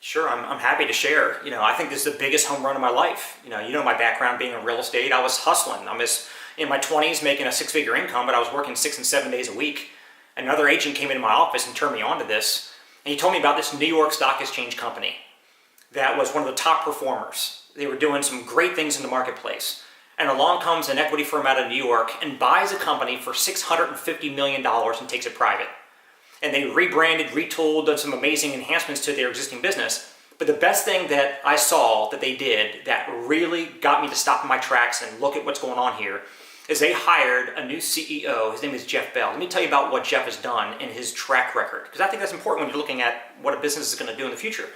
Sure, I'm happy to share. I think this is the biggest home run of my life. My background being in real estate. I was hustling. I was in my 20s making a six-figure income, but I was working 6 and 7 days a week. Another agent came into my office and turned me on to this. And he told me about this New York Stock Exchange company that was one of the top performers. They were doing some great things in the marketplace. And along comes an equity firm out of New York and buys a company for $650 million and takes it private. And they rebranded, retooled, done some amazing enhancements to their existing business. But the best thing that I saw that they did that really got me to stop in my tracks and look at what's going on here is they hired a new CEO. His name is Jeff Bell. Let me tell you about what Jeff has done in his track record, because I think that's important when you're looking at what a business is going to do in the future.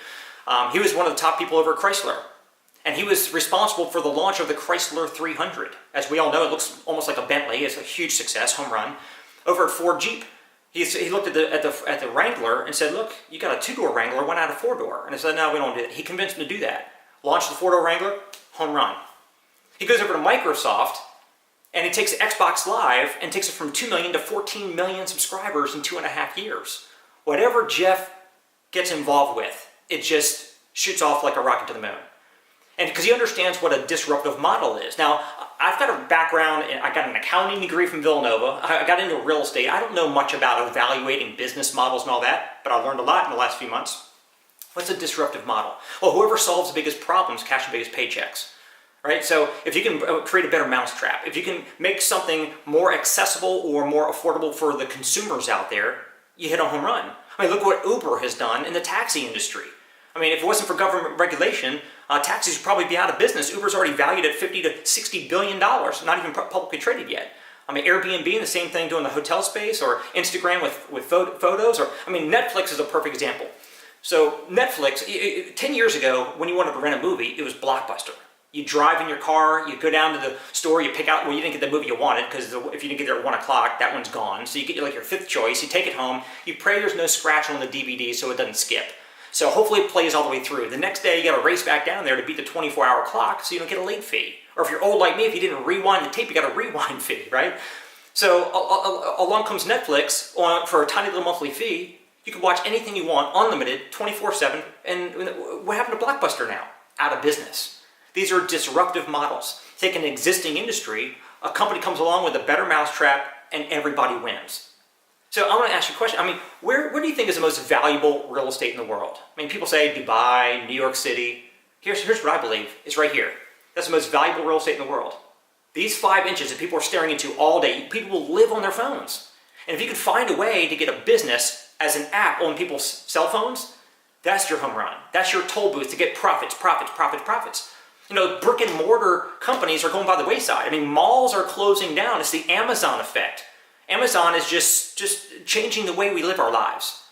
He was one of the top people over at Chrysler. And he was responsible for the launch of the Chrysler 300. As we all know, it looks almost like a Bentley. It's a huge success, home run. Over at Ford Jeep, he looked at the Wrangler and said, look, you got a 2-door Wrangler, why not a 4-door? And I said, no, we don't do that. He convinced him to do that. Launched the 4-door Wrangler, home run. He goes over to Microsoft and he takes Xbox Live and takes it from 2 million to 14 million subscribers in 2.5 years. Whatever Jeff gets involved with, it just shoots off like a rocket to the moon. And because he understands what a disruptive model is. Now, I've got a background, I got an accounting degree from Villanova. I got into real estate. I don't know much about evaluating business models and all that, but I learned a lot in the last few months. What's a disruptive model? Well, whoever solves the biggest problems cash the biggest paychecks, right? So if you can create a better mousetrap, if you can make something more accessible or more affordable for the consumers out there, you hit a home run. I mean, look what Uber has done in the taxi industry. I mean, if it wasn't for government regulation, taxis would probably be out of business. Uber's already valued at $50 to $60 billion, not even publicly traded yet. I mean, Airbnb, the same thing, doing the hotel space, or Instagram with photos, or, I mean, Netflix is a perfect example. So Netflix, 10 years ago, when you wanted to rent a movie, it was Blockbuster. You drive in your car, you go down to the store, you pick out, well, you didn't get the movie you wanted, because if you didn't get there at 1 o'clock, that one's gone. So you get like your 5th choice, you take it home, you pray there's no scratch on the DVD so it doesn't skip. So hopefully it plays all the way through. The next day you got to race back down there to beat the 24-hour clock so you don't get a late fee. Or if you're old like me, if you didn't rewind the tape, you got a rewind fee, right? So along comes Netflix for a tiny little monthly fee. You can watch anything you want, unlimited, 24/7. And what happened to Blockbuster now? Out of business. These are disruptive models. Take an existing industry, a company comes along with a better mousetrap, and everybody wins. So I want to ask you a question. I mean, where do you think is the most valuable real estate in the world? I mean, people say Dubai, New York City. Here's what I believe. It's right here. That's the most valuable real estate in the world. These 5 inches that people are staring into all day, people will live on their phones. And if you can find a way to get a business as an app on people's cell phones, that's your home run. That's your toll booth to get profits. Brick and mortar companies are going by the wayside. I mean, malls are closing down. It's the Amazon effect. Amazon is just changing the way we live our lives.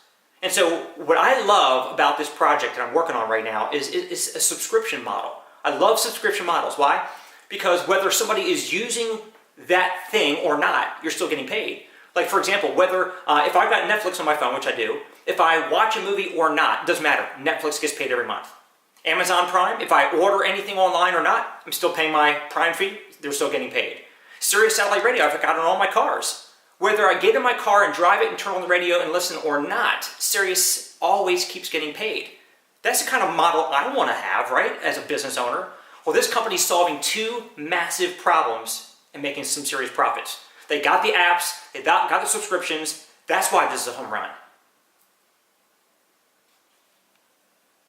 And so what I love about this project that I'm working on right now is a subscription model. I love subscription models. Why? Because whether somebody is using that thing or not, you're still getting paid. Like, for example, whether if I've got Netflix on my phone, which I do, if I watch a movie or not, it doesn't matter. Netflix gets paid every month. Amazon Prime, if I order anything online or not, I'm still paying my Prime fee. They're still getting paid. Sirius Satellite Radio, I've got it on all my cars. Whether I get in my car and drive it and turn on the radio and listen or not, Sirius always keeps getting paid. That's the kind of model I want to have, right, as a business owner. Well, this company's solving 2 massive problems and making some serious profits. They got the apps, they got the subscriptions. That's why this is a home run.